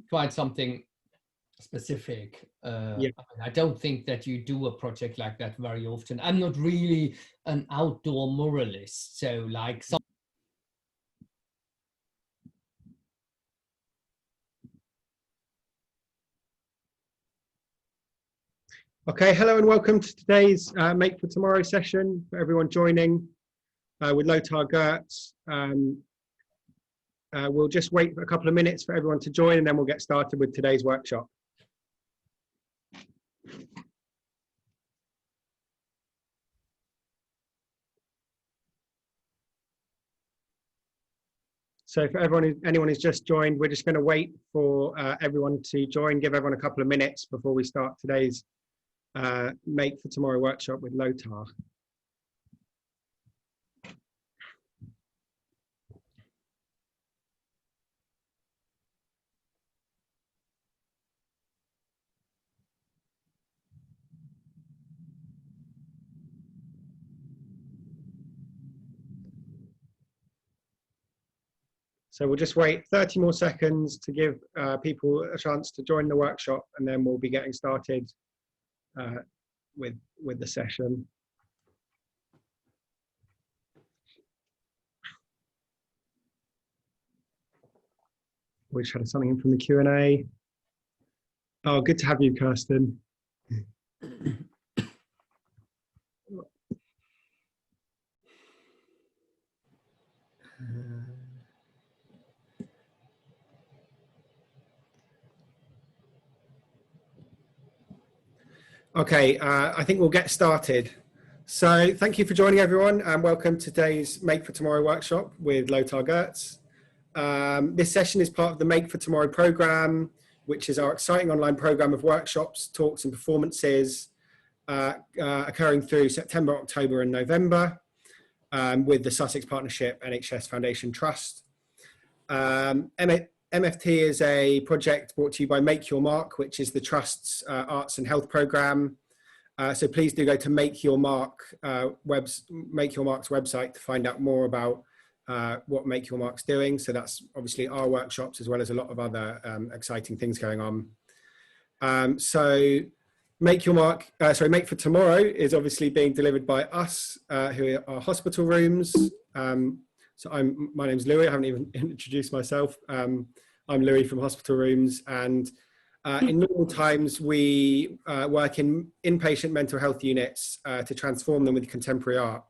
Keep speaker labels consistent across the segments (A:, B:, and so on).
A: quite something specific.
B: Yeah.
A: I don't think that you do a project like that very often. I'm not really an outdoor muralist, so like some.
B: Okay, hello and welcome to today's Make for Tomorrow session for everyone joining with Lothar Götz. We'll just wait for a couple of minutes for everyone to join and then we'll get started with today's workshop. So for anyone who's just joined, we're just going to wait for everyone to join, give everyone a couple of minutes before we start today's Make for Tomorrow workshop with Lothar. So we'll just wait 30 more seconds to give people a chance to join the workshop, and then we'll be getting started with the session. We just had something in from the Q&A. Oh, good to have you, Kirsten. Okay, I think we'll get started. So thank you for joining everyone and welcome to today's Make for Tomorrow workshop with Lothar Götz. This session is part of the Make for Tomorrow program, which is our exciting online program of workshops, talks and performances occurring through September, October and November with the Sussex Partnership NHS Foundation Trust. MFT is a project brought to you by Make Your Mark, which is the Trust's arts and health program. So please do go to Make Your Mark's website to find out more about what Make Your Mark's doing. So that's obviously our workshops as well as a lot of other exciting things going on. So Make for Tomorrow is obviously being delivered by us, who are Hospital Rooms. So my name's Louis. I haven't even introduced myself. I'm Louis from Hospital Rooms, and in normal times we work in inpatient mental health units to transform them with contemporary art.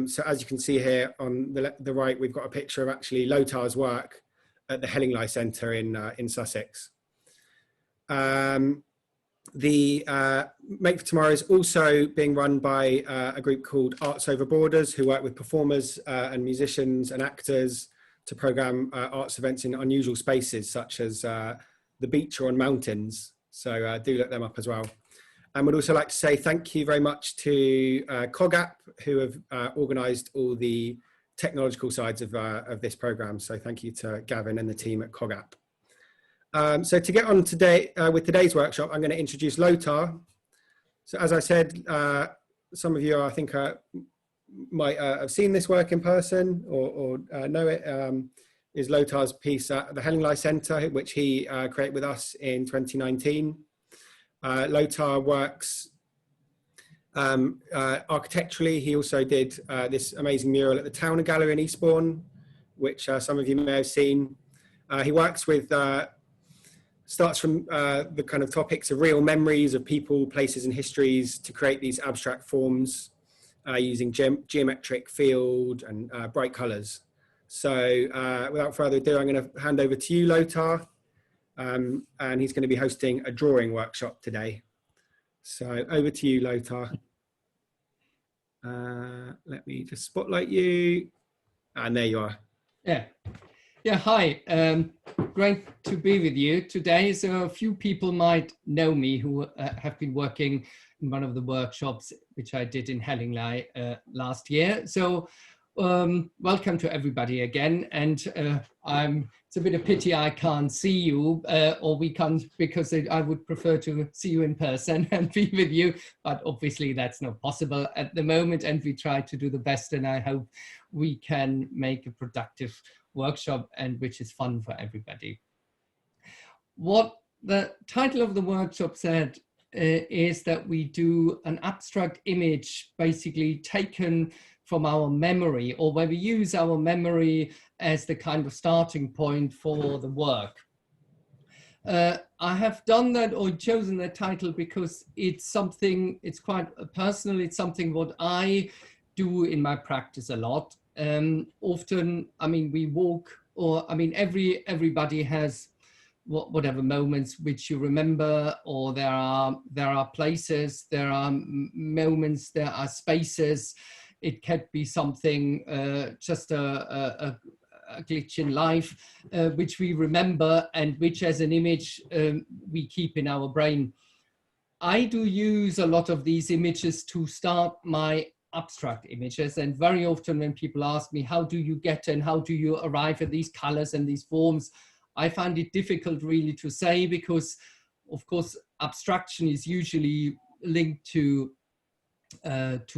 B: So as you can see here on the right, we've got a picture of actually Lothar's work at the Hellingly Centre in Sussex. The Make for Tomorrow is also being run by a group called Arts Over Borders, who work with performers and musicians and actors to programme arts events in unusual spaces such as the beach or on mountains. So do look them up as well. And we'd also like to say thank you very much to COGAP, who have organised all the technological sides of this programme. So thank you to Gavin and the team at COGAP. So to get on with today's workshop, I'm going to introduce Lothar. So as I said, some of you I think might have seen this work in person or know it, is Lothar's piece at the Hellingly Centre, which he created with us in 2019. Lothar works architecturally. He also did this amazing mural at the Towner Gallery in Eastbourne, which some of you may have seen. He works with starts from the kind of topics of real memories of people, places and histories to create these abstract forms using geometric field and bright colours. So without further ado, I'm going to hand over to you, Lothar, and he's going to be hosting a drawing workshop today. So over to you, Lothar. Let me just spotlight you, and there you are.
A: Yeah, hi. Great to be with you today. So a few people might know me who have been working in one of the workshops which I did in Hellingly last year. So welcome to everybody again. And it's a bit of pity I can't see you, or we can't, because I would prefer to see you in person and be with you. But obviously that's not possible at the moment. And we try to do the best, and I hope we can make a productive workshop and which is fun for everybody. what the title of the workshop said is that we do an abstract image basically taken from our memory, or where we use our memory as the kind of starting point for the work. I have done that or chosen that title because it's something, it's quite personal. It's something what I do in my practice a lot. Often, I mean, we walk, or I mean, everybody has whatever moments which you remember, or there are places, there are moments, there are spaces. It can be something, just a glitch in life, which we remember and which as an image we keep in our brain. I do use a lot of these images to start my abstract images, and very often when people ask me, how do you get and how do you arrive at these colors and these forms, I find it difficult really to say, because of course abstraction is usually linked to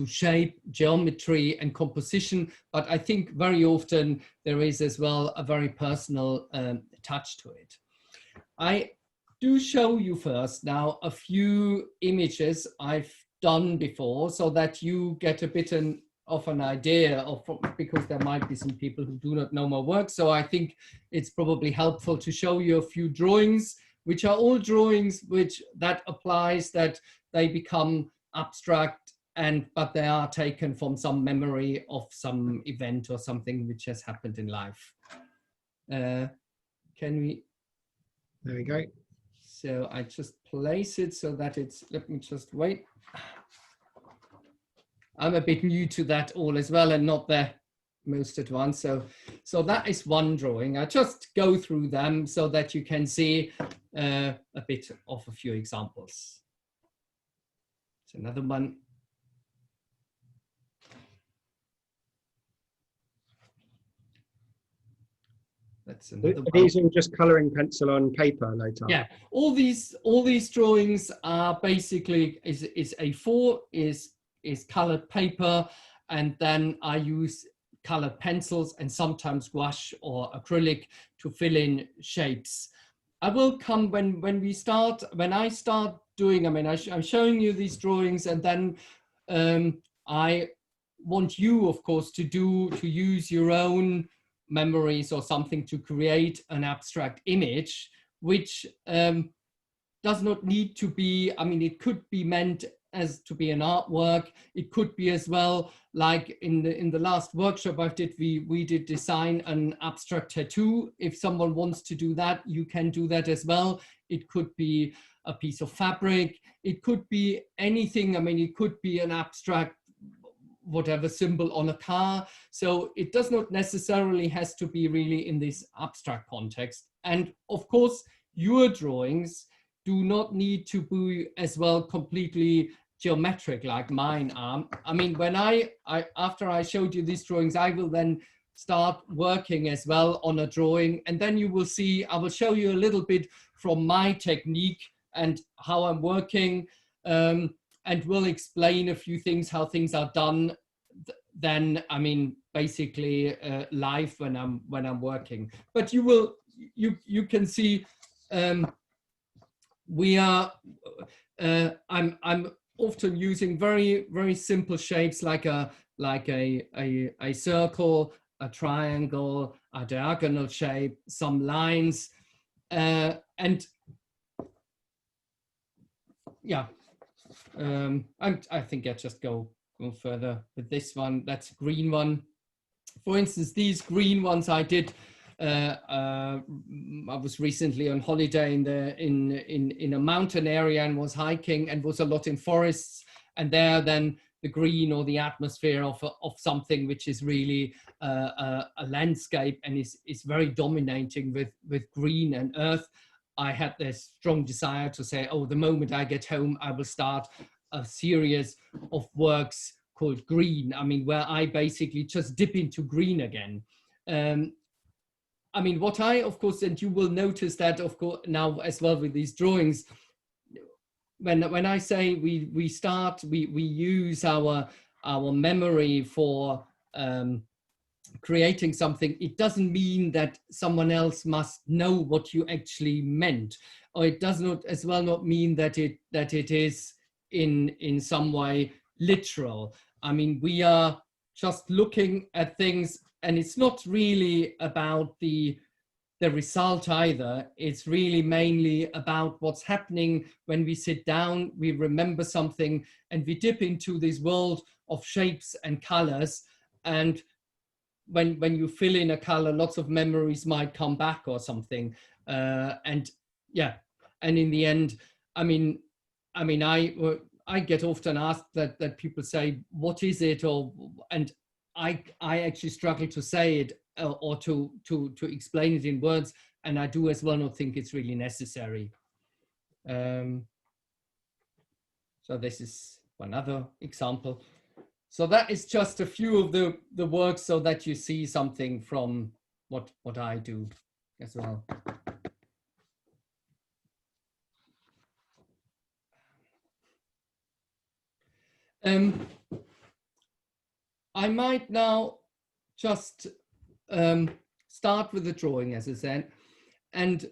A: shape, geometry and composition, but I think very often there is as well a very personal touch to it. I do show you first now a few images I've done before, so that you get a bit of an idea of, because there might be some people who do not know my work. So I think it's probably helpful to show you a few drawings, which are all drawings which that applies, that they become abstract, but they are taken from some memory of some event or something which has happened in life. Can we?
B: There we go.
A: So I just place it so that it's, let me just wait. I'm a bit new to that all as well, and not the most advanced. So that is one drawing. I just go through them so that you can see a bit of a few examples. It's another one. That's another one.
B: These are just colouring pencil on paper, Lothar?
A: Yeah, all these drawings are basically is A4, is colored paper, and then I use colored pencils and sometimes gouache or acrylic to fill in shapes. I will come when I start doing, I mean, I'm showing you these drawings, and then I want you, of course, to use your own memories or something to create an abstract image, which does not need to be, I mean, it could be meant as to be an artwork. It could be as well, like in the last workshop I did, we did design an abstract tattoo. If someone wants to do that, you can do that as well. It could be a piece of fabric. It could be anything. I mean, it could be an abstract whatever symbol on a car. So it does not necessarily has to be really in this abstract context. And of course, your drawings do not need to be as well completely geometric like mine are. I mean, when after I showed you these drawings, I will then start working as well on a drawing, and then you will see, I will show you a little bit from my technique and how I'm working, and we'll explain a few things, how things are done then, I mean, basically live when I'm working. But you can see we are, I'm often using very, very simple shapes like a circle, a triangle, a diagonal shape, some lines, and yeah, I think I just go further with this one. That's a green one. For instance, these green ones I did. I was recently on holiday in a mountain area and was hiking and was a lot in forests, and there then the green or the atmosphere of something which is really a landscape and is very dominating with green and earth. I had this strong desire to say, oh, the moment I get home, I will start a series of works called Green. I mean, where I basically just dip into green again. I mean, what I, of course, and you will notice that, of course, now as well with these drawings, when I say we use our memory for creating something, it doesn't mean that someone else must know what you actually meant, or it does not as well not mean that it is in some way literal. I mean, we are just looking at things, and it's not really about the result either. It's really mainly about what's happening when we sit down, we remember something, and we dip into this world of shapes and colors. And when you fill in a color, lots of memories might come back or something. And yeah, and in the end, I mean, I get often asked that people say, what is it? And I actually struggle to say it or to explain it in words. And I do as well not think it's really necessary. So this is one other example. So that is just a few of the works so that you see something from what I do as well. I might now just start with the drawing, as I said. And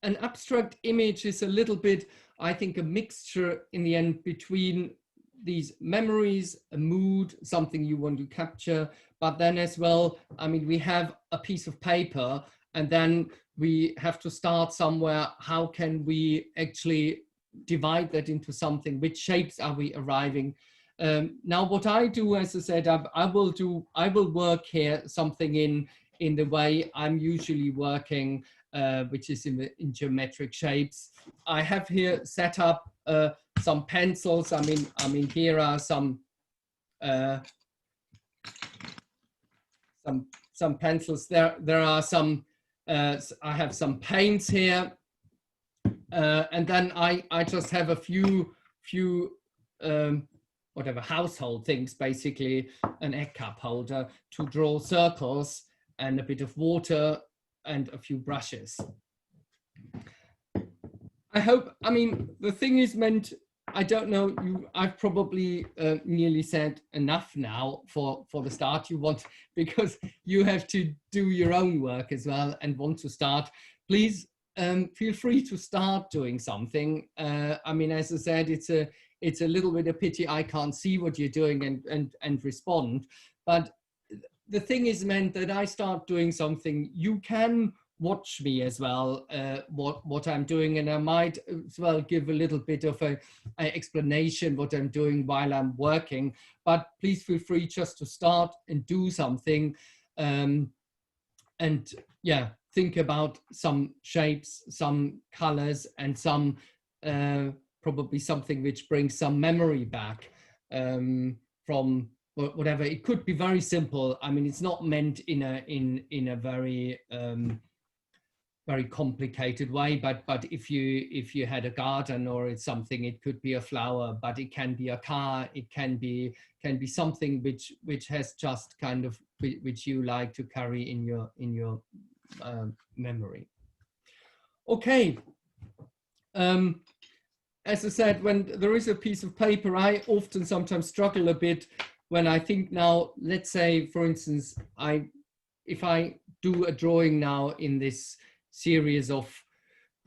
A: an abstract image is a little bit, I think, a mixture in the end between these memories, a mood, something you want to capture, but then as well, I mean, we have a piece of paper and then we have to start somewhere. How can we actually divide that into something? Which shapes are we arriving? Now, what I do, as I said, I will work here something in the way I'm usually working, which is in geometric shapes. I have here set up some pencils. I mean, here are some pencils. There are some. I have some paints here, and then I just have a few whatever household things, basically an egg cup holder to draw circles and a bit of water and a few brushes. I hope, I mean, the thing is meant, I don't know, I've probably nearly said enough now for the start you want, because you have to do your own work as well and want to start. Please feel free to start doing something. I mean, as I said, it's a little bit of pity I can't see what you're doing and respond. But the thing is meant that I start doing something, you can watch me as well, what I'm doing, and I might as well give a little bit of a explanation what I'm doing while I'm working. But please feel free just to start and do something, and yeah, think about some shapes, some colors, and some probably something which brings some memory back from whatever. It could be very simple. I mean, it's not meant in a very very complicated way, but if you had a garden or it's something, it could be a flower, but it can be a car, it can be something which has just kind of, which you like to carry in your memory. Okay. As I said, when there is a piece of paper, I often sometimes struggle a bit when I think now, let's say, for instance, if I do a drawing now in this series of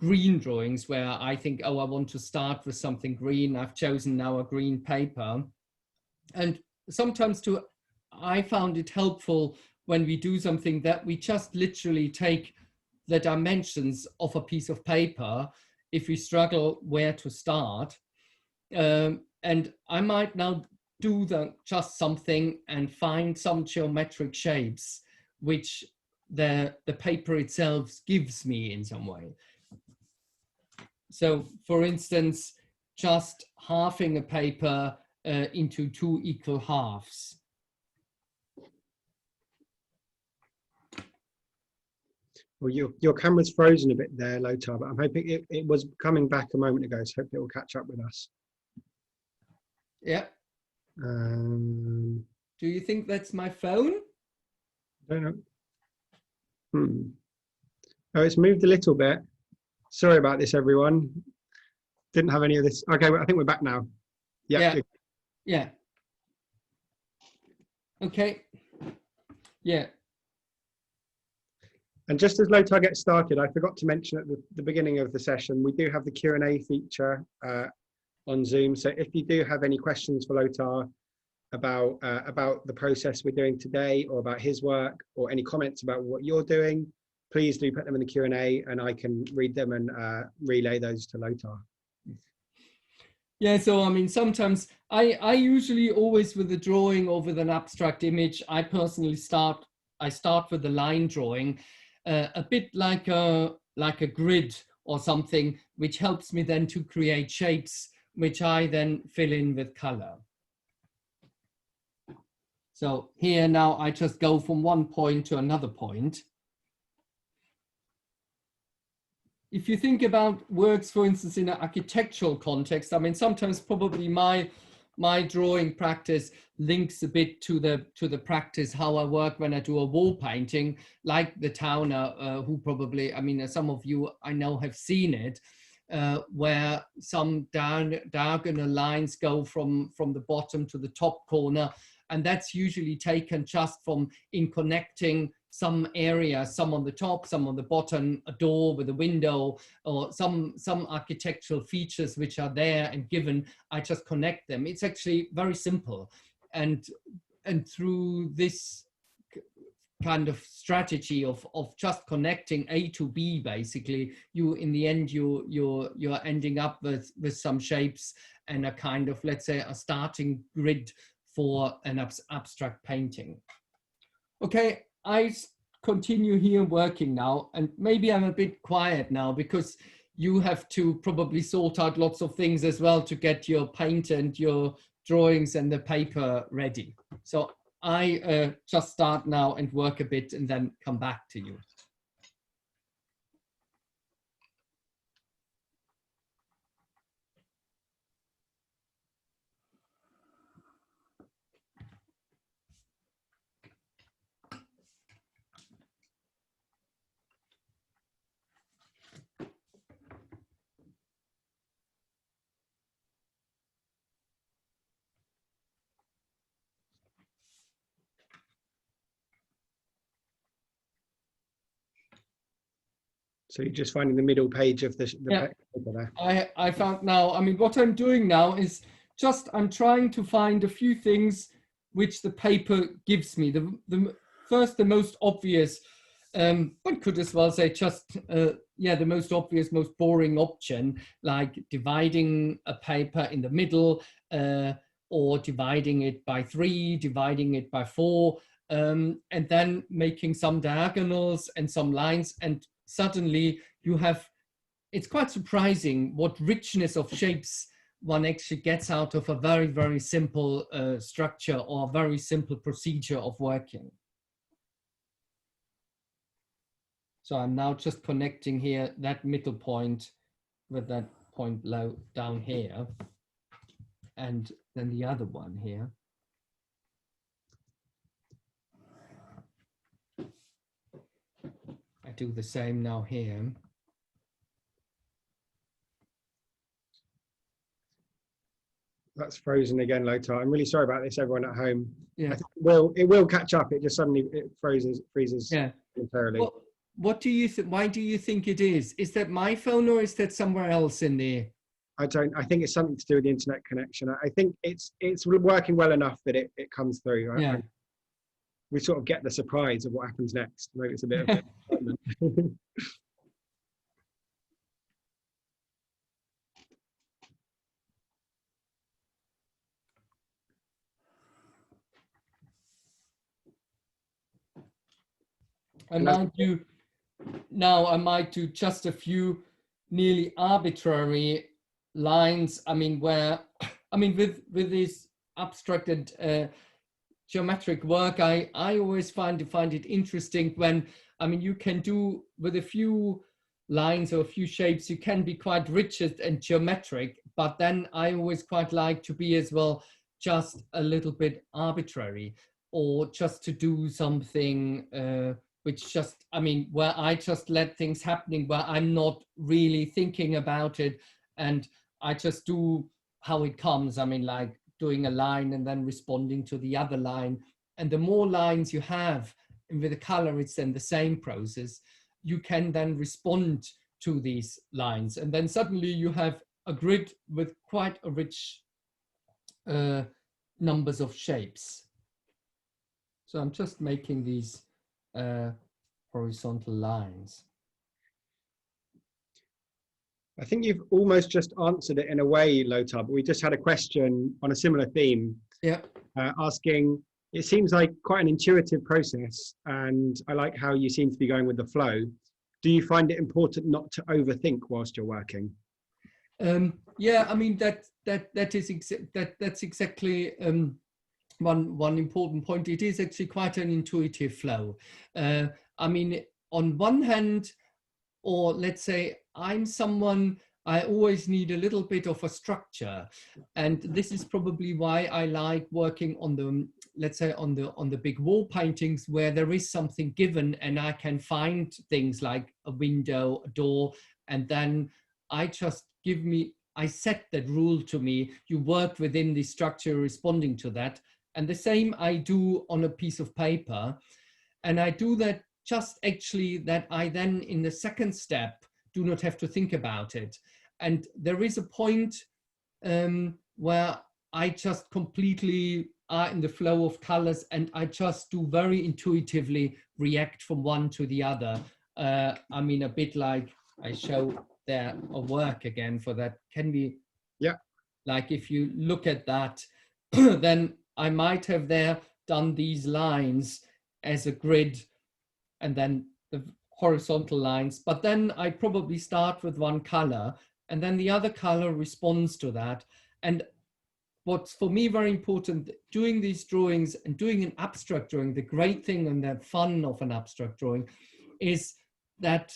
A: green drawings where I think, oh, I want to start with something green. I've chosen now a green paper. And sometimes I found it helpful when we do something that we just literally take the dimensions of a piece of paper if we struggle where to start. And I might now do just something and find some geometric shapes which the paper itself gives me in some way. So for instance, just halving a paper into 2 equal halves.
B: Well, your camera's frozen a bit there, Lothar, but I'm hoping it was coming back a moment ago, so hopefully it will catch up with us.
A: Yeah. Do you think that's my phone?
B: I don't know. Oh, it's moved a little bit. Sorry about this, everyone. Didn't have any of this. Okay, I think we're back now. Yep.
A: Yeah. Okay.
B: Yeah. And just as Lothar gets started, I forgot to mention at the beginning of the session, we do have the Q&A feature on Zoom. So if you do have any questions for Lothar about the process we're doing today, or about his work, or any comments about what you're doing, please do put them in the Q&A and I can read them and relay those to Lothar.
A: Yeah, so I mean, sometimes I usually always with the drawing or with an abstract image, I personally start with the line drawing, a bit like a grid or something, which helps me then to create shapes, which I then fill in with color. So here now I just go from one point to another point. If you think about works, for instance, in an architectural context, I mean, sometimes probably my drawing practice links a bit to the practice how I work when I do a wall painting, like the Towner, who probably, I mean, some of you I know have seen it, where some diagonal lines go from the bottom to the top corner, and that's usually taken just from in connecting some area, some on the top, some on the bottom, a door with a window, or some architectural features which are there and given, I just connect them. It's actually very simple. And through this kind of strategy of just connecting A to B, basically, you in the end you're ending up with some shapes and a kind of, let's say, a starting grid for an abstract painting. Okay, I continue here working now, and maybe I'm a bit quiet now because you have to probably sort out lots of things as well to get your paint and your drawings and the paper ready. So I just start now and work a bit and then come back to you.
B: So you're just finding the middle page of the
A: yeah.
B: paper there.
A: I found now, I mean, what I'm doing now is just, I'm trying to find a few things which the paper gives me. First, the most obvious, one could as well say just, yeah, the most obvious, most boring option, like dividing a paper in the middle, or dividing it by 3, dividing it by 4, and then making some diagonals and some lines, and suddenly you have, it's quite surprising what richness of shapes one actually gets out of a very, very simple structure or a very simple procedure of working. So I'm now just connecting here that middle point with that point low down here, and then the other one here. I do the same now here.
B: That's frozen again, Lothar. I'm really sorry about this, everyone at home.
A: Yeah.
B: I think it will catch up. It just suddenly freezes
A: yeah.
B: entirely.
A: Well, what do you think? Why do you think it is? Is that my phone or is that somewhere else in there?
B: I think it's something to do with the internet connection. I think it's working well enough that it comes through. Right?
A: Yeah.
B: We sort of get the surprise of what happens next. Maybe it's a bit of excitement.
A: I might do just a few nearly arbitrary lines. I mean, where, I mean, with this abstracted geometric work, I always find it interesting when, I mean, you can do with a few lines or a few shapes, you can be quite rigid and geometric, but then I always quite like to be as well just a little bit arbitrary, or just to do something which just, I mean, where I just let things happening, where I'm not really thinking about it, and I just do how it comes. I mean, like doing a line and then responding to the other line. And the more lines you have, and with the color, it's then the same process. You can then respond to these lines. And then suddenly you have a grid with quite a rich numbers of shapes. So I'm just making these horizontal lines.
B: I think you've almost just answered it in a way, Lothar, but we just had a question on a similar theme.
A: Yeah.
B: Asking, it seems like quite an intuitive process, and I like how you seem to be going with the flow. Do you find it important not to overthink whilst you're working?
A: Yeah, I mean that's exactly one important point. It is actually quite an intuitive flow. I mean, on one hand, or let's say I'm someone, I always need a little bit of a structure, and this is probably why I like working on the, let's say on the big wall paintings where there is something given and I can find things like a window, a door, and then I set that rule to me. You work within the structure responding to that, and the same I do on a piece of paper, and I do that just actually that I then in the second step do not have to think about it. And there is a point where I just completely are in the flow of colors and I just do very intuitively react from one to the other. I mean, a bit like I show there a work again for that. Can we,
B: yeah,
A: like if you look at that, then I might have there done these lines as a grid and then the horizontal lines, but then I probably start with one color and then the other color responds to that. And what's for me very important, doing these drawings and doing an abstract drawing, the great thing and the fun of an abstract drawing is that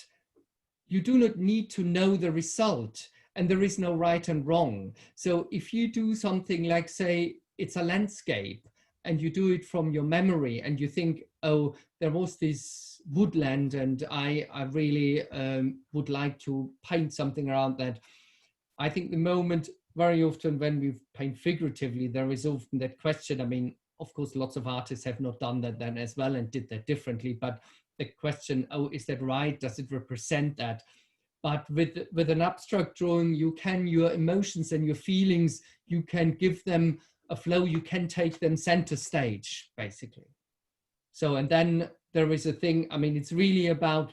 A: you do not need to know the result and there is no right and wrong. So if you do something like, say, it's a landscape and you do it from your memory and you think, oh, there was this woodland and I really would like to paint something around that. I think the moment very often when we paint figuratively, there is often that question. I mean, of course, lots of artists have not done that then as well and did that differently, but the question, oh, is that right? Does it represent that? But with an abstract drawing, you can, your emotions and your feelings, you can give them a flow, you can take them center stage, basically. So, and then there is a thing, I mean, it's really about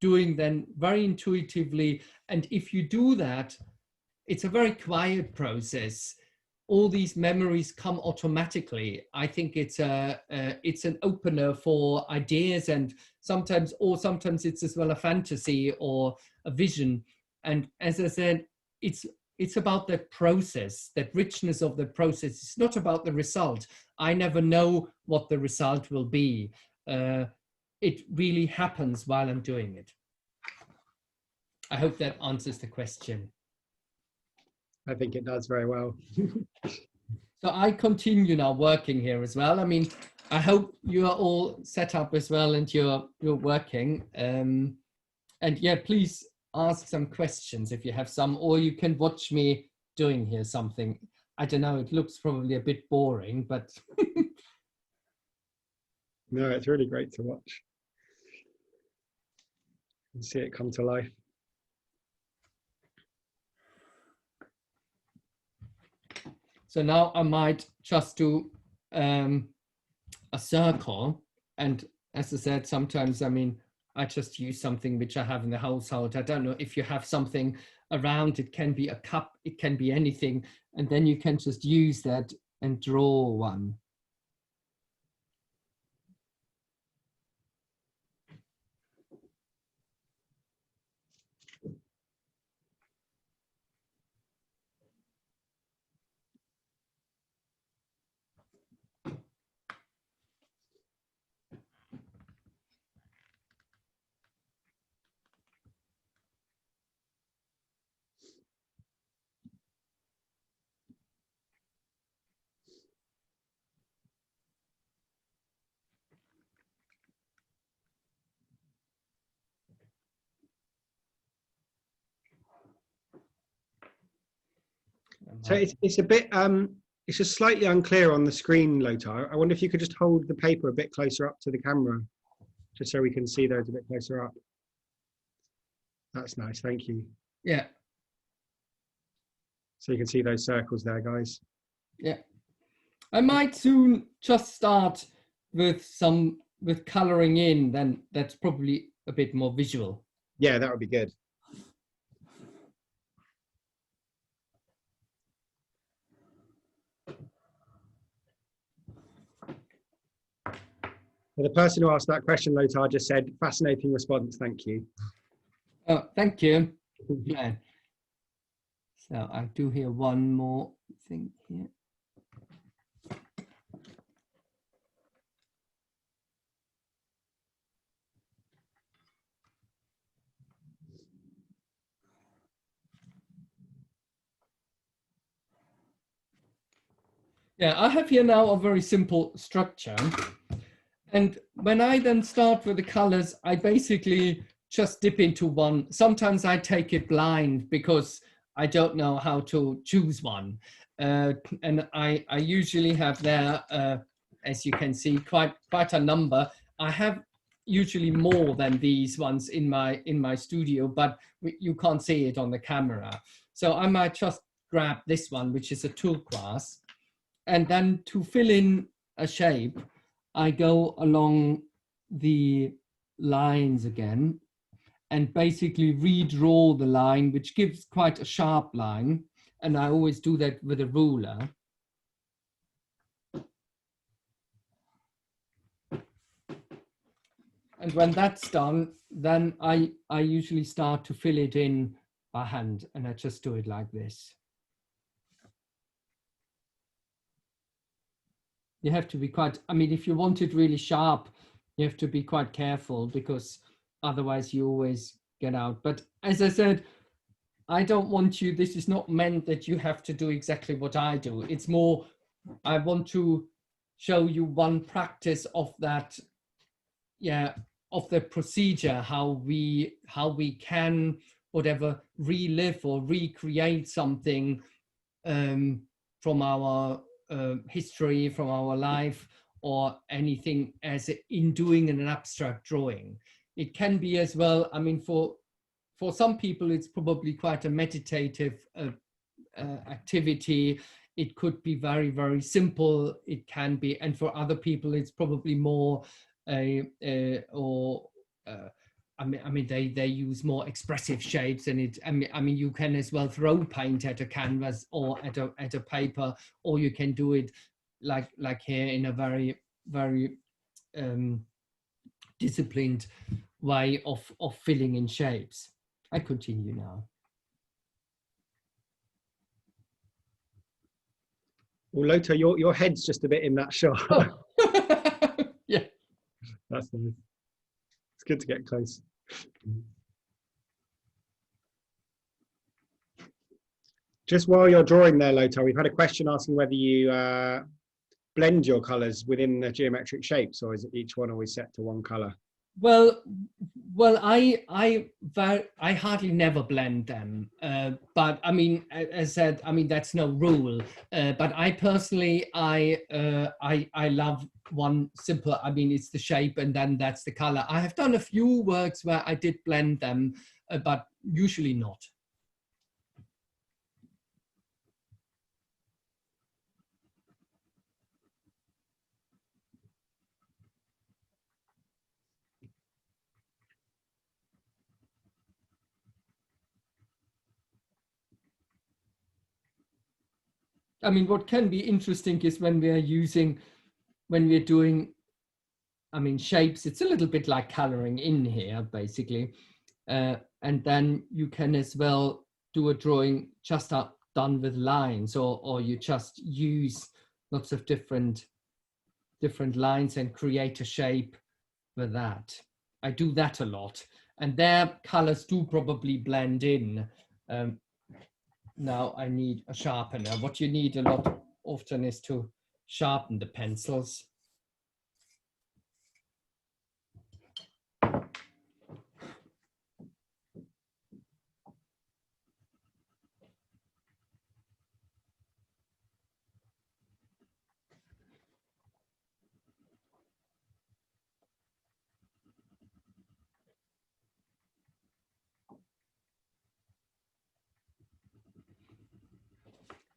A: doing then very intuitively. And if you do that, it's a very quiet process. All these memories come automatically. I think it's an opener for ideas, and sometimes it's as well a fantasy or a vision. And as I said, it's about that process, that richness of the process. It's not about the result. I never know what the result will be. It really happens while I'm doing it. I hope that answers the question.
B: I think it does very well.
A: So I continue now working here as well. I mean, I hope you are all set up as well and you're working. And yeah, please ask some questions if you have some, or you can watch me doing here something. I don't know, it looks probably a bit boring, but.
B: No, it's really great to watch and see it come to life.
A: So now I might just do a circle. And as I said, sometimes, I mean, I just use something which I have in the household. I don't know if you have something around, it can be a cup, it can be anything. And then you can just use that and draw one.
B: So it's a bit, it's just slightly unclear on the screen, Lothar. I wonder if you could just hold the paper a bit closer up to the camera. just so we can see those a bit closer up. That's nice, thank you.
A: Yeah.
B: So you can see those circles there, guys.
A: Yeah. I might soon just start with colouring in, then that's probably a bit more visual.
B: Yeah, that would be good. Well, the person who asked that question, Lothar, just said, fascinating response, thank you.
A: Oh, thank you. Yeah. So I do hear one more thing here. Yeah, I have here now a very simple structure. And when I then start with the colors, I basically just dip into one. Sometimes I take it blind because I don't know how to choose one. And I usually have there, as you can see, quite a number. I have usually more than these ones in my studio, but you can't see it on the camera. So I might just grab this one, which is a turquoise. And then to fill in a shape, I go along the lines again and basically redraw the line, which gives quite a sharp line. And I always do that with a ruler. And when that's done, then I usually start to fill it in by hand, and I just do it like this. You have to be quite, I mean, if you want it really sharp, you have to be quite careful because otherwise you always get out. But as I said, I don't want you, this is not meant that you have to do exactly what I do. It's more, I want to show you one practice of that, yeah, of the procedure, how we can, whatever, relive or recreate something from our history, from our life, or anything as in doing an abstract drawing. It can be as well, I mean, for some people, it's probably quite a meditative activity. It could be very, very simple. It can be, and for other people, it's probably more I mean, they use more expressive shapes, and it. I mean, you can as well throw paint at a canvas or at a paper, or you can do it like here in a very, very disciplined way of filling in shapes. I continue now.
B: Well, Lothar, your head's just a bit in that shot.
A: Oh. Yeah.
B: That's nice. It's good to get close. Just while you're drawing there, Lothar, we've had a question asking whether you blend your colours within the geometric shapes, or is it each one always set to one colour?
A: Well, I hardly never blend them, but I mean, as I said, I mean that's no rule. But I personally, I love one simple. I mean, it's the shape, and then that's the color. I have done a few works where I did blend them, but usually not. I mean, what can be interesting is when we're doing, I mean, shapes, it's a little bit like coloring in here, basically. And then you can as well do a drawing just done with lines, or you just use lots of different lines and create a shape with that. I do that a lot. And their colors do probably blend in. Now I need a sharpener. What you need a lot often is to sharpen the pencils.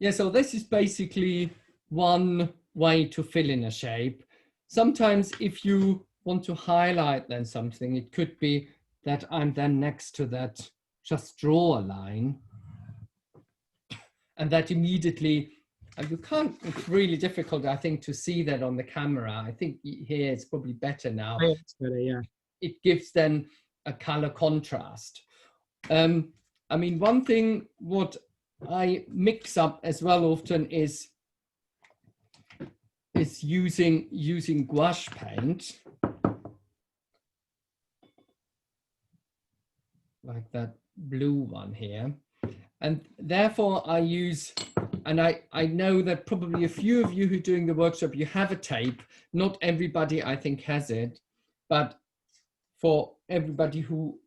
A: Yeah, so this is basically one way to fill in a shape. Sometimes if you want to highlight then something, it could be that I'm then next to that, just draw a line. And that immediately, and you can't, it's really difficult, I think, to see that on the camera. I think here it's probably better now.
B: Oh, it's better, yeah.
A: It gives then a color contrast. I mean, one thing what I mix up as well often is using gouache paint, like that blue one here. And therefore I use, and I know that probably a few of you who are doing the workshop, you have a tape. Not everybody, I think, has it, but for everybody who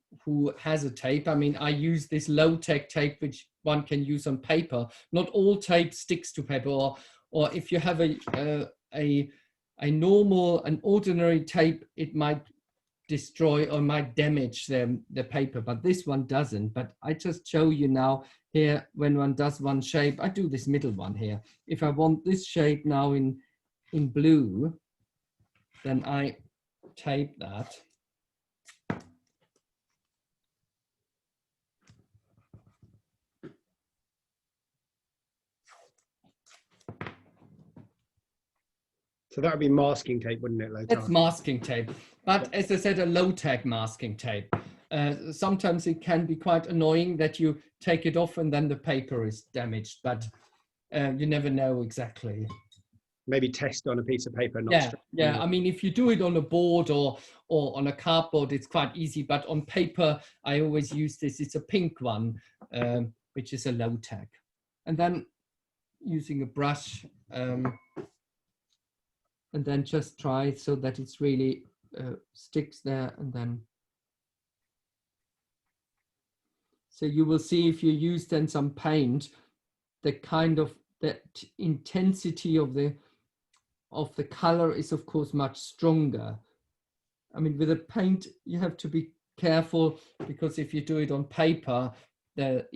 A: has a tape, I mean, I use this low-tech tape, which one can use on paper. Not all tape sticks to paper, or if you have an ordinary tape, it might destroy or might damage the paper, but this one doesn't. But I just show you now here, when one does one shape, I do this middle one here. If I want this shape now in blue, then I tape that.
B: So that would be masking tape, wouldn't it, Lothar?
A: That's masking tape, but as I said, a low-tech masking tape. Sometimes it can be quite annoying that you take it off and then the paper is damaged, but you never know exactly.
B: Maybe test on a piece of paper.
A: Not yeah. I mean, if you do it on a board or on a cardboard, it's quite easy. But on paper, I always use this. It's a pink one, which is a low-tech. And then using a brush, and then just try it so that it's really sticks there, and then. So you will see if you use then some paint, the kind of the intensity of the color is of course much stronger. I mean, with a paint, you have to be careful, because if you do it on paper, that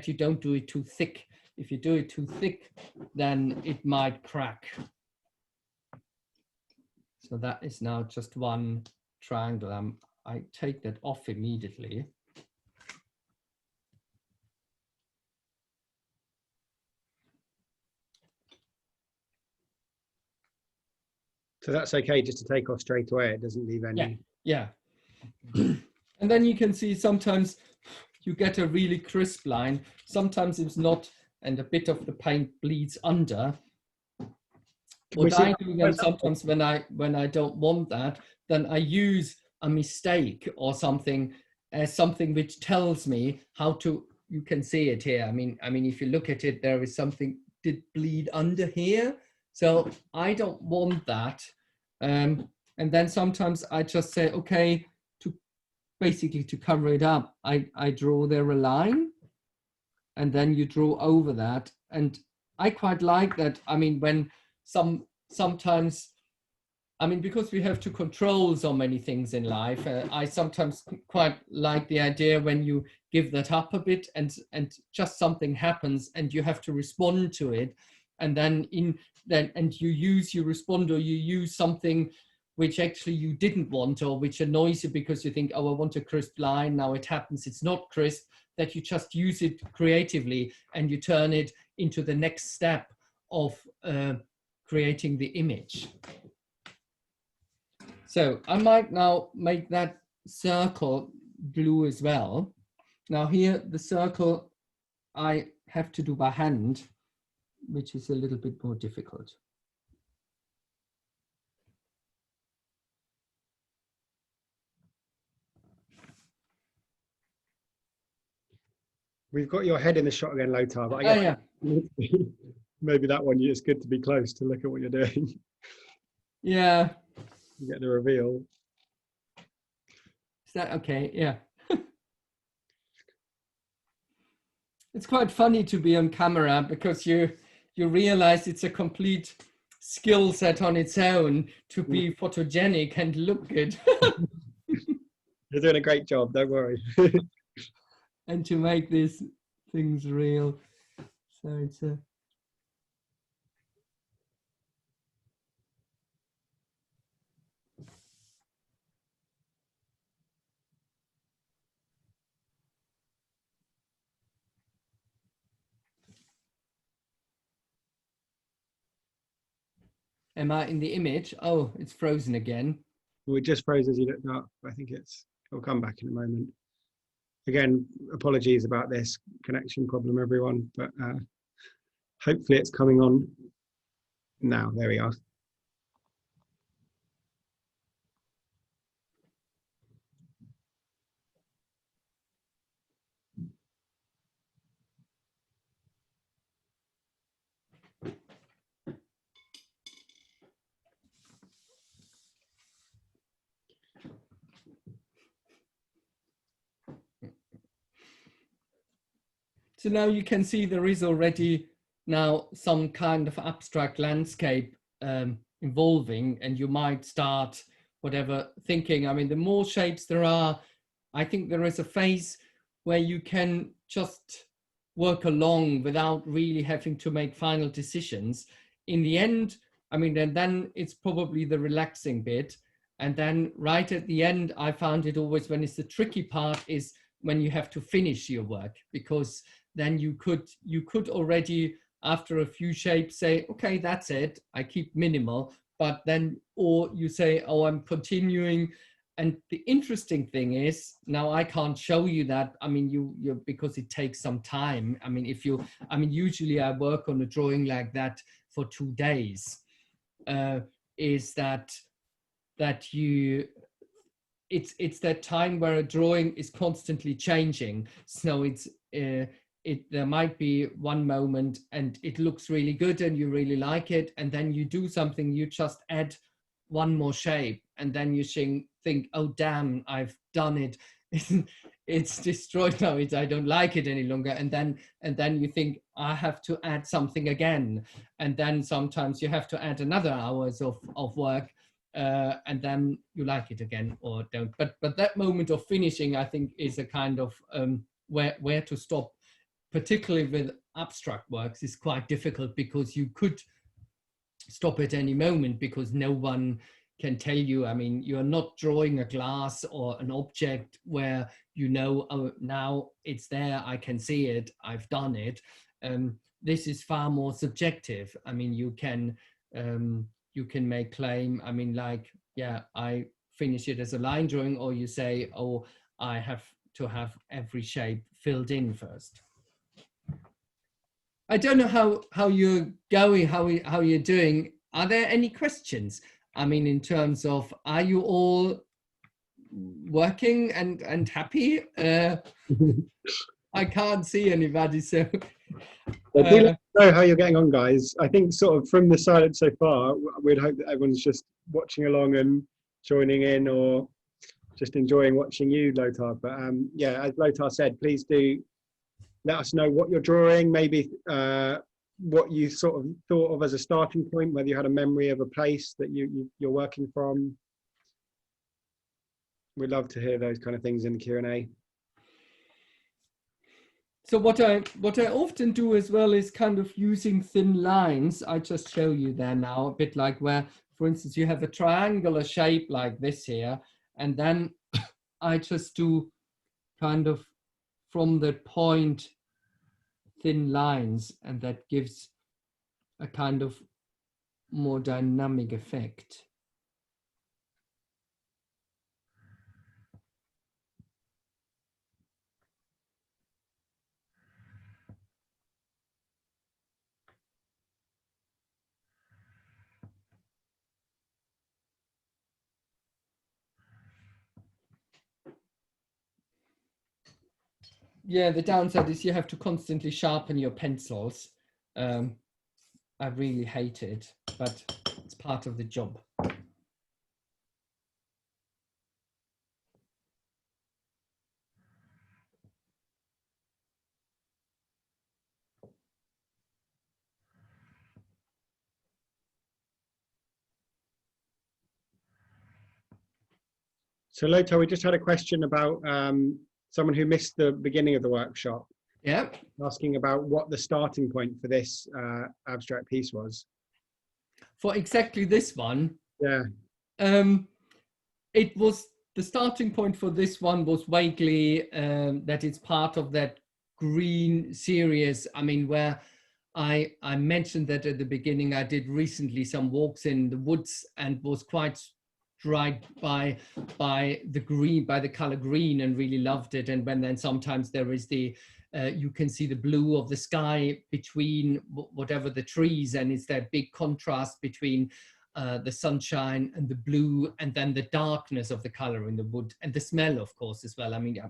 A: you don't do it too thick. If you do it too thick, then it might crack. So that is now just one triangle. I take that off immediately.
B: So that's okay just to take off straight away. It doesn't leave any.
A: Yeah. And then you can see sometimes you get a really crisp line. Sometimes it's not, and a bit of the paint bleeds under. What I do then sometimes when I don't want that, then I use a mistake or something as something which tells me how to. You can see it here. I mean, if you look at it, there is something did bleed under here. So I don't want that. And then sometimes I just say, okay, basically to cover it up, I draw there a line, and then you draw over that. And I quite like that. I mean, when sometimes, I mean, because we have to control so many things in life, I sometimes quite like the idea when you give that up a bit and just something happens and you have to respond to it. And then you respond, or you use something which actually you didn't want, or which annoys you because you think, oh, I want a crisp line. Now it happens, it's not crisp, that you just use it creatively and you turn it into the next step of creating the image. So I might now make that circle blue as well. Now here, the circle I have to do by hand, which is a little bit more difficult.
B: We've got your head in the shot again, Lothar, but I guess maybe that one, it's good to be close to look at what you're doing.
A: Yeah.
B: You get the reveal.
A: Is that okay? Yeah. It's quite funny to be on camera, because you realize it's a complete skill set on its own to be photogenic and look good.
B: You're doing a great job, don't worry.
A: And to make these things real. So it's a Am I in the image? Oh, it's frozen again.
B: We just froze as you looked up. I think it'll come back in a moment. Again, apologies about this connection problem, everyone, but hopefully it's coming on now. There we are.
A: So now you can see there is already now some kind of abstract landscape involving, and you might start whatever thinking. I mean, the more shapes there are, I think there is a phase where you can just work along without really having to make final decisions. In the end, I mean, and then it's probably the relaxing bit. And then right at the end, I found it always when it's the tricky part is when you have to finish your work, because then you could already after a few shapes say, okay, that's it, I keep minimal, but then, or you say, oh, I'm continuing. And the interesting thing is, now I can't show you that. I mean, you because it takes some time. I mean, usually I work on a drawing like that for 2 days. Is that it's that time where a drawing is constantly changing. So there might be one moment and it looks really good and you really like it, and then you do something, you just add one more shape, and then you think, oh damn, I've done it. It's destroyed now. I don't like it any longer. And then you think, I have to add something again. And then sometimes you have to add another hours of work. And then you like it again or don't. But that moment of finishing, I think, is a kind of where to stop, particularly with abstract works, is quite difficult, because you could stop at any moment because no one can tell you. I mean, you're not drawing a glass or an object where you know, oh, now it's there, I can see it, I've done it. This is far more subjective. I mean, you can make claim, I mean, like, yeah, I finish it as a line drawing, or you say, oh, I have to have every shape filled in first. I don't know how you're going, how you're doing. Are there any questions? I mean, in terms of, are you all working and happy? I can't see anybody, so.
B: Do let me know how you're getting on, guys. I think sort of from the silence so far, we'd hope that everyone's just watching along and joining in, or just enjoying watching you, Lothar. But yeah, as Lothar said, please do let us know what you're drawing, maybe what you sort of thought of as a starting point, whether you had a memory of a place that you're working from. We'd love to hear those kind of things in the Q&A.
A: So what I often do as well is kind of using thin lines. I just show you there now, a bit like where, for instance, you have a triangular shape like this here, and then I just do kind of from that point thin lines, and that gives a kind of more dynamic effect. Yeah, the downside is you have to constantly sharpen your pencils. I really hate it, but it's part of the job.
B: So Lothar, we just had a question about someone who missed the beginning of the workshop.
A: Yeah.
B: Asking about what the starting point for this abstract piece was.
A: For exactly this one.
B: Yeah.
A: It was, the starting point for this one was vaguely that it's part of that green series. I mean, where I mentioned that at the beginning. I did recently some walks in the woods and was quite struck by the green, by the color green, and really loved it. And when then sometimes there is the you can see the blue of the sky between whatever the trees, and it's that big contrast between the sunshine and the blue, and then the darkness of the color in the wood, and the smell, of course, as well. I mean,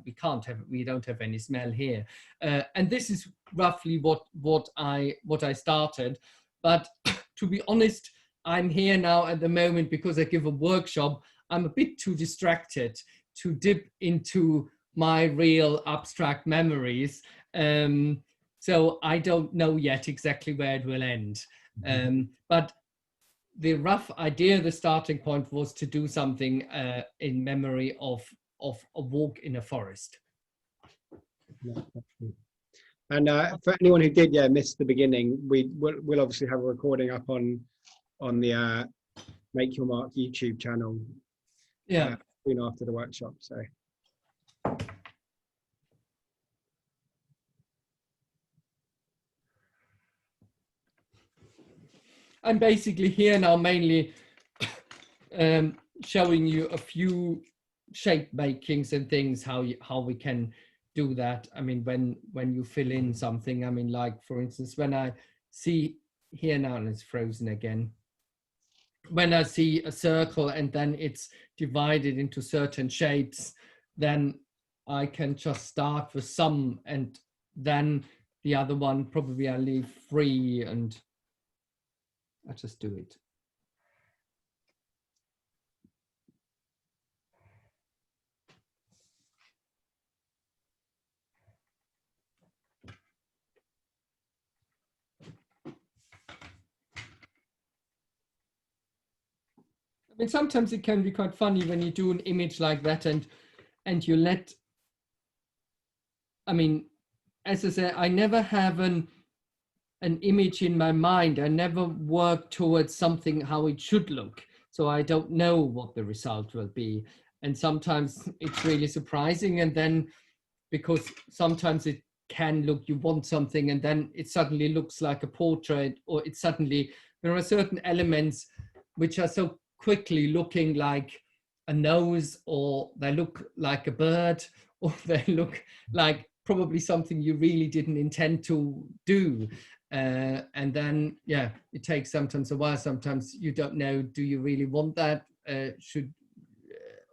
A: we don't have any smell here, and this is roughly what I started. But to be honest, I'm here now at the moment because I give a workshop. I'm a bit too distracted to dip into my real abstract memories, so I don't know yet exactly where it will end. But the rough idea, the starting point, was to do something in memory of a walk in a forest.
B: And for anyone who did miss the beginning, we'll obviously have a recording up on the Make Your Mark YouTube channel.
A: Yeah.
B: Soon after the workshop. So.
A: I'm basically here now mainly showing you a few shape makings and things, how we can do that. I mean, when you fill in something, I mean, like for instance, when I see here now, and it's frozen again. When I see a circle and then it's divided into certain shapes, then I can just start with some, and then the other one probably I leave free, and I just do it. I mean, sometimes it can be quite funny when you do an image like that, and you let, I mean, as I said, I never have an image in my mind. I never work towards something how it should look. So I don't know what the result will be. And sometimes it's really surprising. And then, because sometimes it can look, you want something, and then it suddenly looks like a portrait, or it suddenly, there are certain elements which are so quickly looking like a nose, or they look like a bird, or they look like probably something you really didn't intend to do. And then, yeah, it takes sometimes a while. Sometimes you don't know, do you really want that?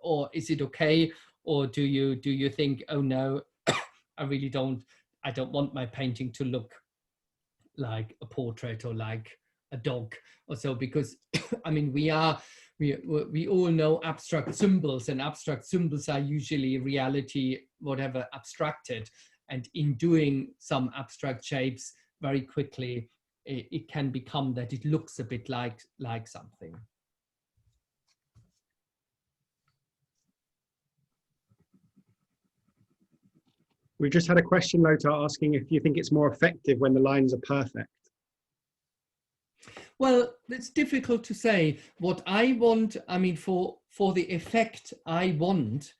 A: Or is it okay? Or do you think, oh no, I really don't want my painting to look like a portrait or like a dog or so, because I mean, we all know abstract symbols, and abstract symbols are usually reality, whatever, abstracted. And in doing some abstract shapes, very quickly, it can become that it looks a bit like something.
B: We've just had a question, Lothar, asking if you think it's more effective when the lines are perfect.
A: Well, it's difficult to say. What I want, I mean, for the effect I want,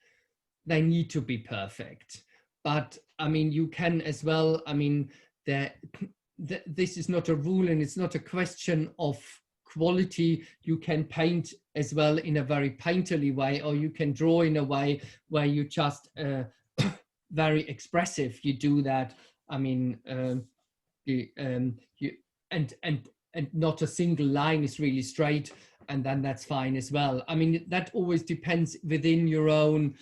A: they need to be perfect. But I mean, you can as well, I mean, this is not a rule, and it's not a question of quality. You can paint as well in a very painterly way, or you can draw in a way where you just very expressive. You do that. I mean, and not a single line is really straight, and then that's fine as well. I mean, that always depends within your own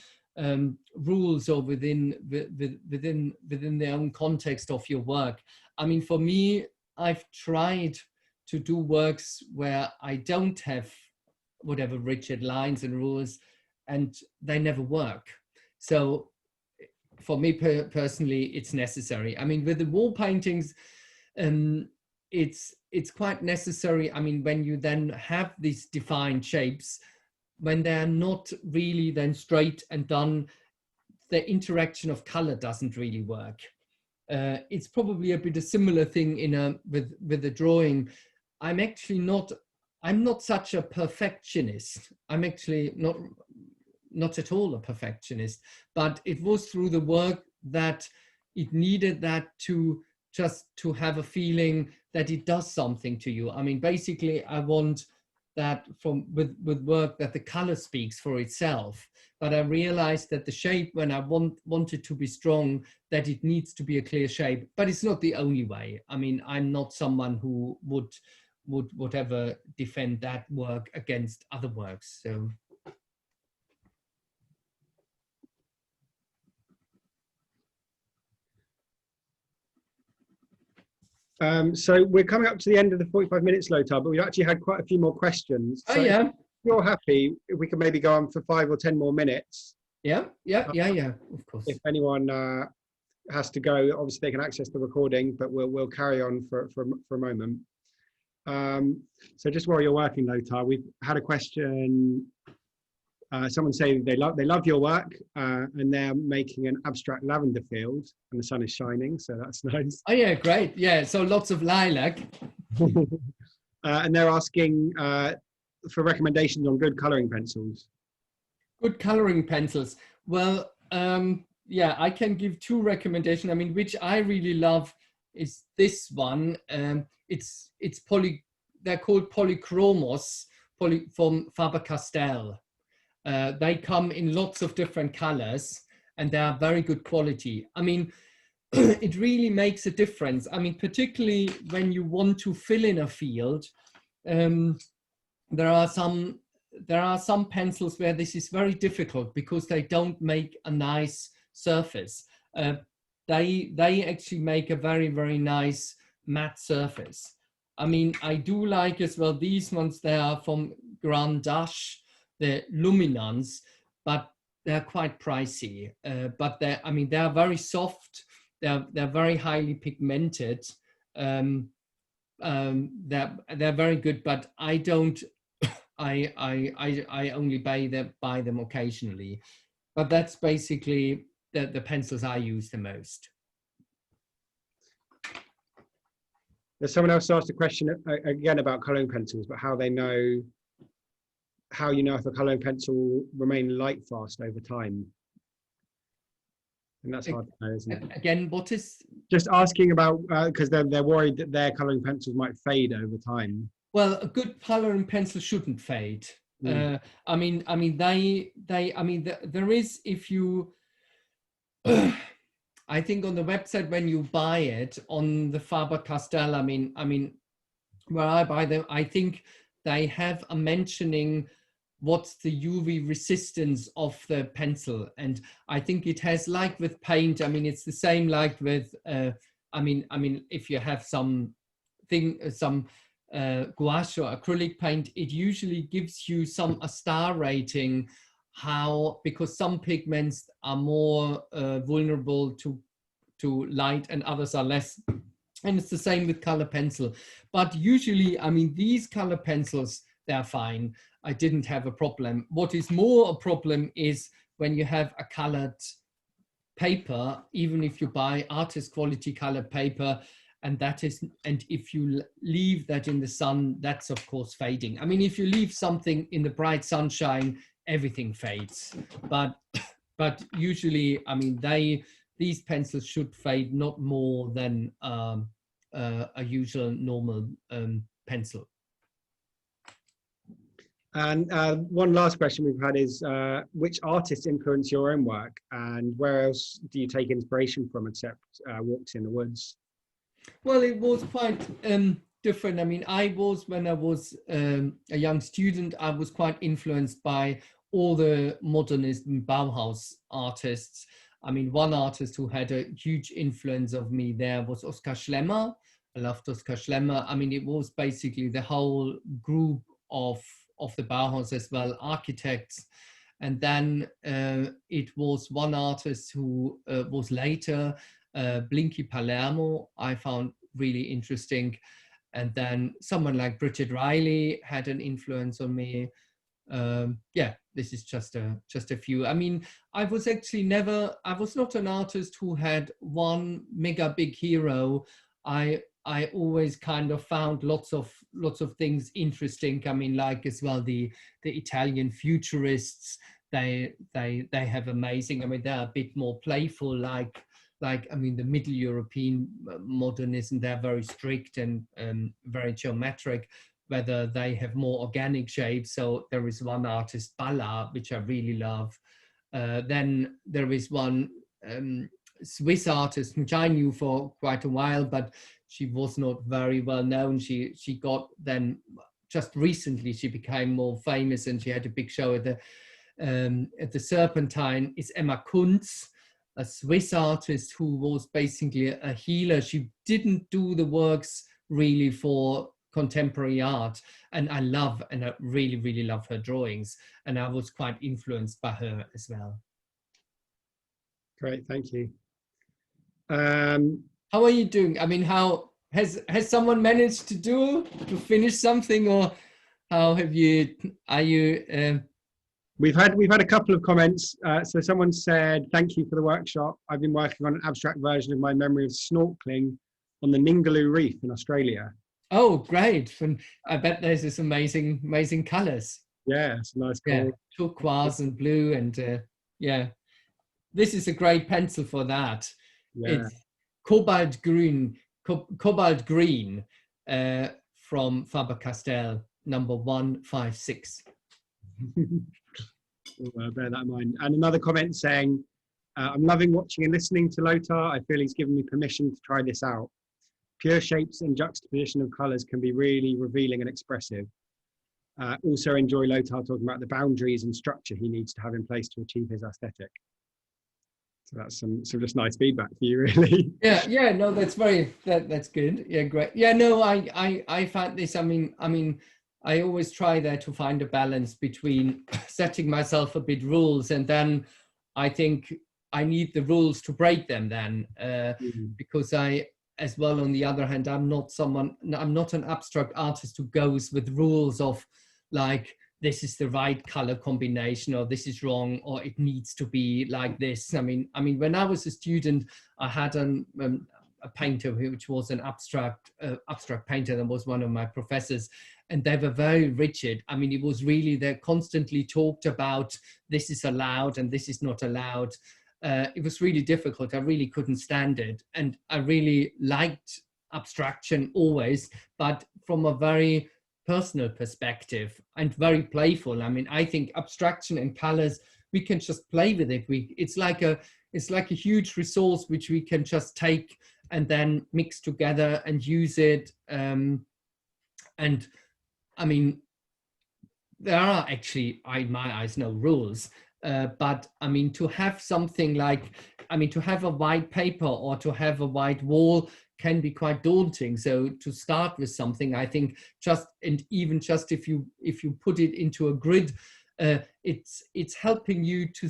A: rules, or within the own context of your work. I mean, for me, I've tried to do works where I don't have whatever rigid lines and rules, and they never work. So for me personally, it's necessary. I mean, with the wall paintings, it's quite necessary. I mean, when you then have these defined shapes, when they're not really then straight and done, the interaction of color doesn't really work. It's probably a bit a similar thing with the drawing. I'm not such a perfectionist. I'm actually not at all a perfectionist, but it was through the work that it needed that to just to have a feeling that it does something to you. I mean, basically, I want that with work that the color speaks for itself. But I realized that the shape, when I want it to be strong, that it needs to be a clear shape. But it's not the only way. I mean, I'm not someone who would ever defend that work against other works. So.
B: So we're coming up to the end of the 45 minutes, Lothar, but we've actually had quite a few more questions.
A: Oh,
B: so
A: yeah.
B: If you're happy, if we can maybe go on for 5 or 10 more minutes.
A: Yeah, of course.
B: If anyone has to go, obviously they can access the recording, but we'll carry on for a moment. So just while you're working, Lothar, we've had a question. Someone saying they love your work, and they're making an abstract lavender field, and the sun is shining, so that's nice.
A: Oh yeah, great. Yeah, so lots of lilac.
B: And they're asking for recommendations on good colouring pencils. Good
A: colouring pencils. Well, yeah, I can give 2 recommendations. I mean, which I really love is this one. They're called Polychromos from Faber-Castell. They come in lots of different colors, and they are very good quality. I mean, it really makes a difference. I mean, particularly when you want to fill in a field, there are some pencils where this is very difficult because they don't make a nice surface. They actually make a very, very nice matte surface. I mean, I do like as well these ones. They are from Grand Dash, the Luminance, but they're quite pricey. But they're very soft. They're very highly pigmented. They're very good, but I don't. I only buy them occasionally. But that's basically the pencils I use the most.
B: There's someone else asked a question again about colouring pencils, but how you know if a colouring pencil will remain light fast over time. And that's hard to know, isn't it?
A: Again, what is? Just
B: asking about, because they're worried that their colouring pencils might fade over time.
A: Well, a good colouring pencil shouldn't fade. There is, if you, I think on the website when you buy it on the Faber-Castell, I mean, where I buy them, I think they have a mentioning what's the UV resistance of the pencil, and I think it has, like with paint. I mean, it's the same like with. If you have some gouache or acrylic paint, it usually gives you a star rating. Because some pigments are more vulnerable to light and others are less. And it's the same with color pencil. But usually, I mean, these color pencils, they're fine. I didn't have a problem. What is more a problem is when you have a colored paper, even if you buy artist quality colored paper, and if you leave that in the sun, that's of course fading. I mean, if you leave something in the bright sunshine, everything fades. But usually, I mean, these pencils should fade not more than a usual normal pencil.
B: And one last question we've had is, which artists influence your own work, and where else do you take inspiration from except walks in the woods?
A: Well, it was quite different. I mean, when I was a young student, I was quite influenced by all the modernist and Bauhaus artists. I mean, one artist who had a huge influence of me there was Oskar Schlemmer. I loved Oskar Schlemmer. I mean, it was basically the whole group of the Bauhaus as well, architects. And then it was one artist who was later, Blinky Palermo, I found really interesting. And then someone like Bridget Riley had an influence on me. Yeah, this is just a few. I mean, I was not an artist who had one mega big hero. I always kind of found lots of things interesting. I mean, like as well the Italian futurists, they have amazing. I mean, they're a bit more playful, like like, I mean, the Middle European modernism, they're very strict and very geometric, whether they have more organic shapes. So there is one artist, Balla, which I really love. Then there is one Swiss artist, which I knew for quite a while, but she was not very well known. She got then, just recently, she became more famous, and she had a big show at the Serpentine, is Emma Kunz, a Swiss artist who was basically a healer. She didn't do the works really for contemporary art, and I really, really love her drawings, and I was quite influenced by her as well.
B: Great, thank you.
A: How are you doing? I mean, how has someone managed to finish something, or how have you? Are you?
B: We've had a couple of comments. So someone said, "Thank you for the workshop. I've been working on an abstract version of my memory of snorkeling on the Ningaloo Reef in Australia."
A: Oh, great! And I bet there's this amazing colors.
B: Yeah, it's a nice
A: Yeah,
B: call.
A: turquoise and blue, and yeah, this is a great pencil for that.
B: Yeah.
A: It's cobalt green from Faber-Castell, number 156.
B: Well, bear that in mind. And another comment saying, "I'm loving watching and listening to Lothar. I feel he's given me permission to try this out. Pure shapes and juxtaposition of colours can be really revealing and expressive. Also enjoy Lothar talking about the boundaries and structure he needs to have in place to achieve his aesthetic." So that's some just nice feedback for you, really.
A: Yeah, no, that's that's good. Yeah, great. Yeah, no, I found this. I mean, I always try there to find a balance between setting myself a bit rules, and then I think I need the rules to break them then, because as well, on the other hand, I'm not an abstract artist who goes with rules of like, this is the right color combination, or this is wrong, or it needs to be like this. I mean, when I was a student, I had a painter which was an abstract painter, that was one of my professors, and they were very rigid. I mean, it was really, they constantly talked about this is allowed and this is not allowed. It was really difficult. I really couldn't stand it. And I really liked abstraction always, but from a very personal perspective and very playful. I mean, I think abstraction and colors, we can just play with it. It's like a huge resource which we can just take and then mix together and use it. And I mean, there are actually, in my eyes, no rules. But I mean, to have something like, to have a white paper or to have a white wall can be quite daunting. So to start with something, I think even just if you put it into a grid, it's helping you to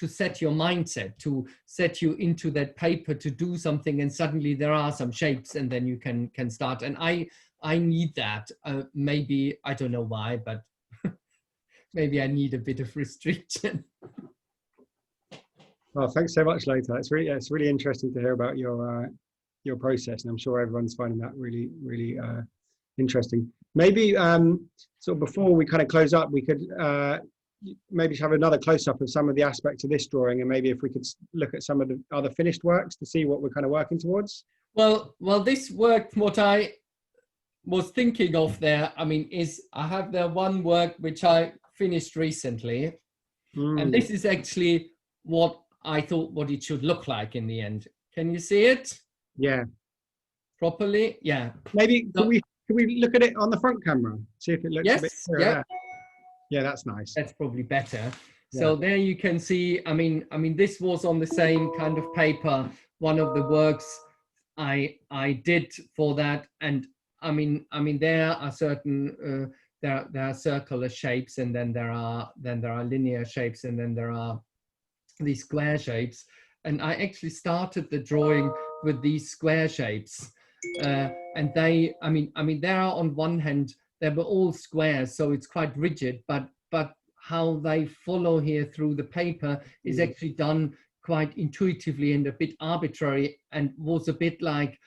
A: set your mindset, to set you into that paper to do something, and suddenly there are some shapes, and then you can start. And I need that. Maybe, I don't know why, but maybe I need a bit of restriction.
B: Well, thanks so much, Lothar. It's really interesting to hear about your process, and I'm sure everyone's finding that really, really interesting. Maybe sort of before we kind of close up, we could maybe have another close-up of some of the aspects of this drawing, and maybe if we could look at some of the other finished works to see what we're kind of working towards. Well,
A: this work, what I was thinking of there, is I have there one work which I finished recently, and this is actually what I thought what it should look like in the end. Can you see it?
B: Yeah.
A: Properly? Yeah.
B: Maybe can we look at it on the front camera? See if it looks a bit clearer. Yeah, that's nice.
A: That's probably better. So there you can see, this was on the same kind of paper, one of the works I did for that. And there are certain there are circular shapes, and then there are linear shapes, and then there are these square shapes. And I actually started the drawing with these square shapes, and they there are, on one hand, they were all squares, so it's quite rigid, but how they follow here through the paper is actually done quite intuitively and a bit arbitrary, and was a bit like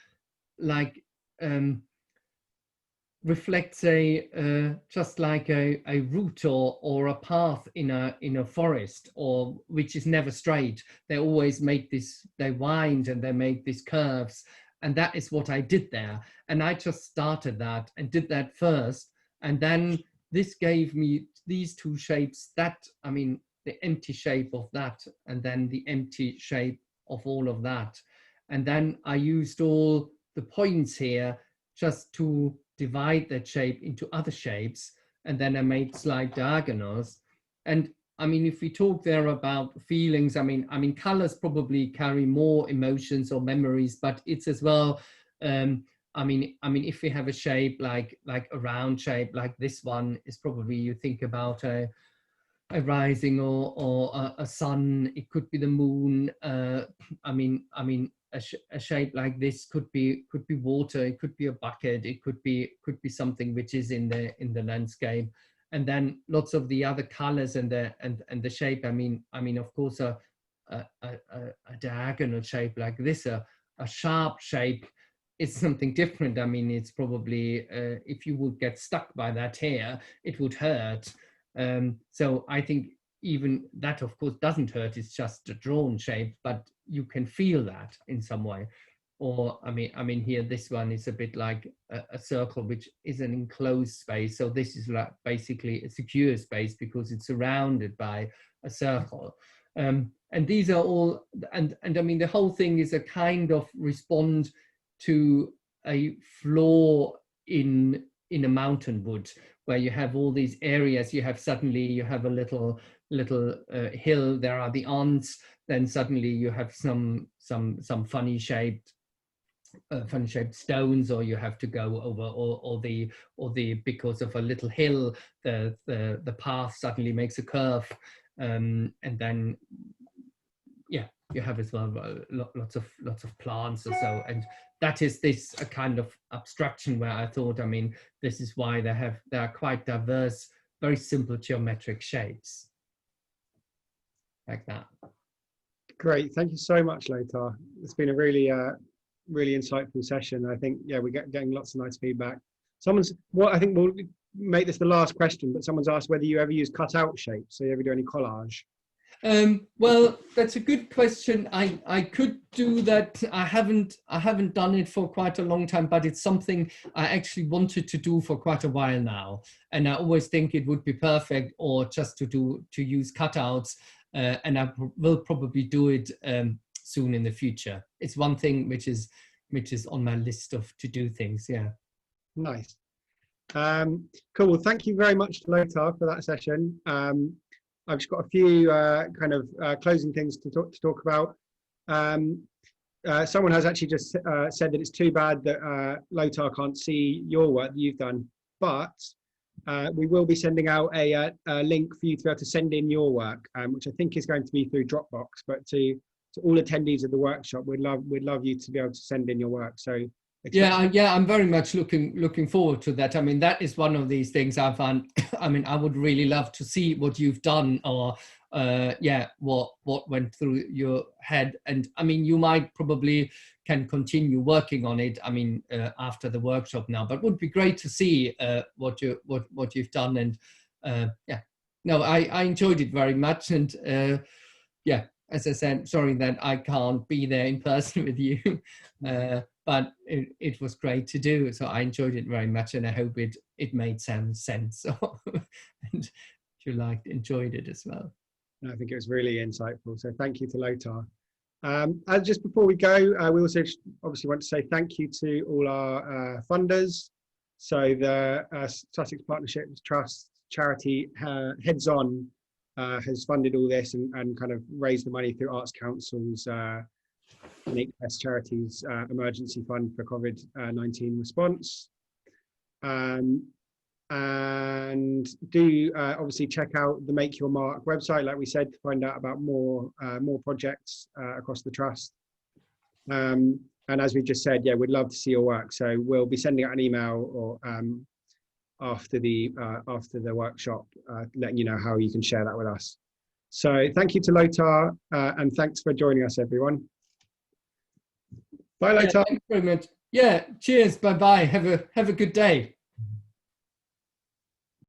A: reflects a just like a route or a path in a forest, or which is never straight. They always make this, they wind and they make these curves, and that is what I did there. And I just started that and did that first, and then this gave me these two shapes, that, I mean, the empty shape of that, and then the empty shape of all of that. And then I used all the points here just to divide that shape into other shapes. And then I made slight diagonals. And I mean, if we talk there about feelings, I mean, colors probably carry more emotions or memories, but it's as well, I mean, if we have a shape like a round shape like this one, is probably, you think about a rising or a sun. It could be the moon. I mean, a shape like this could be water. It could be a bucket. It could be something which is in the landscape. And then lots of the other colors and the shape. I mean, of course, a diagonal shape like this, a sharp shape, it's something different. I mean, it's probably, if you would get stuck by that hair, it would hurt. So I think even that, of course, doesn't hurt. It's just a drawn shape, but you can feel that in some way. Or I mean, here this one is a bit like a circle, which is an enclosed space. So this is like basically a secure space because it's surrounded by a circle. And these are all, and I mean, the whole thing is a kind of respond to a flaw in a mountain wood, where you have all these areas. You have a little hill. There are the ants. Then suddenly you have some funny shaped stones, or you have to go over or the because of a little hill, the path suddenly makes a curve, and then yeah, you have as well lots of plants or so. And that is this a kind of abstraction where I thought, I mean, this is why they are quite diverse, very simple geometric shapes like that.
B: Great, thank you so much, Lothar. It's been a really really insightful session. I think, yeah, we're getting lots of nice feedback. I think we'll make this the last question, but someone's asked whether you ever use cutout shapes. So you ever do any collage?
A: Well, that's a good question. I could do that. I haven't done it for quite a long time, but it's something I actually wanted to do for quite a while now. And I always think it would be perfect, or just to use cutouts. And I will probably do it soon in the future. It's one thing which is on my list of to-do things. Yeah.
B: Nice. Cool. Well, thank you very much, Lothar, for that session. I've just got a few closing things to talk about. Someone has actually just said that it's too bad that Lothar can't see your work that you've done, but we will be sending out a link for you to be able to send in your work, which I think is going to be through Dropbox. But to all attendees of the workshop, we'd love you to be able to send in your work. So
A: yeah, I'm very much looking forward to that. I mean, that is one of these things I found. I mean, I would really love to see what you've done, or what went through your head. And I mean, you might probably can continue working on it, I mean, after the workshop now, but it would be great to see what you've done. And yeah, no, I enjoyed it very much. And yeah, as I said, sorry that I can't be there in person with you, but it was great to do. So I enjoyed it very much, and I hope it made some sense. And you enjoyed it as well.
B: I think it was really insightful. So thank you to Lothar. Just before we go, we also obviously want to say thank you to all our funders. So the Sussex Partnerships Trust charity Heads On has funded all this and kind of raised the money through Arts Council's NHS Charities Emergency Fund for COVID-19 response. And do obviously check out the Make Your Mark website, like we said, to find out about more projects across the trust. And as we just said, yeah, we'd love to see your work. So we'll be sending out an email or after the workshop, letting you know how you can share that with us. So thank you to Lothar, and thanks for joining us, everyone. Bye, Lothar.
A: Yeah, thanks very much. Yeah, cheers. Bye bye. Have a good day.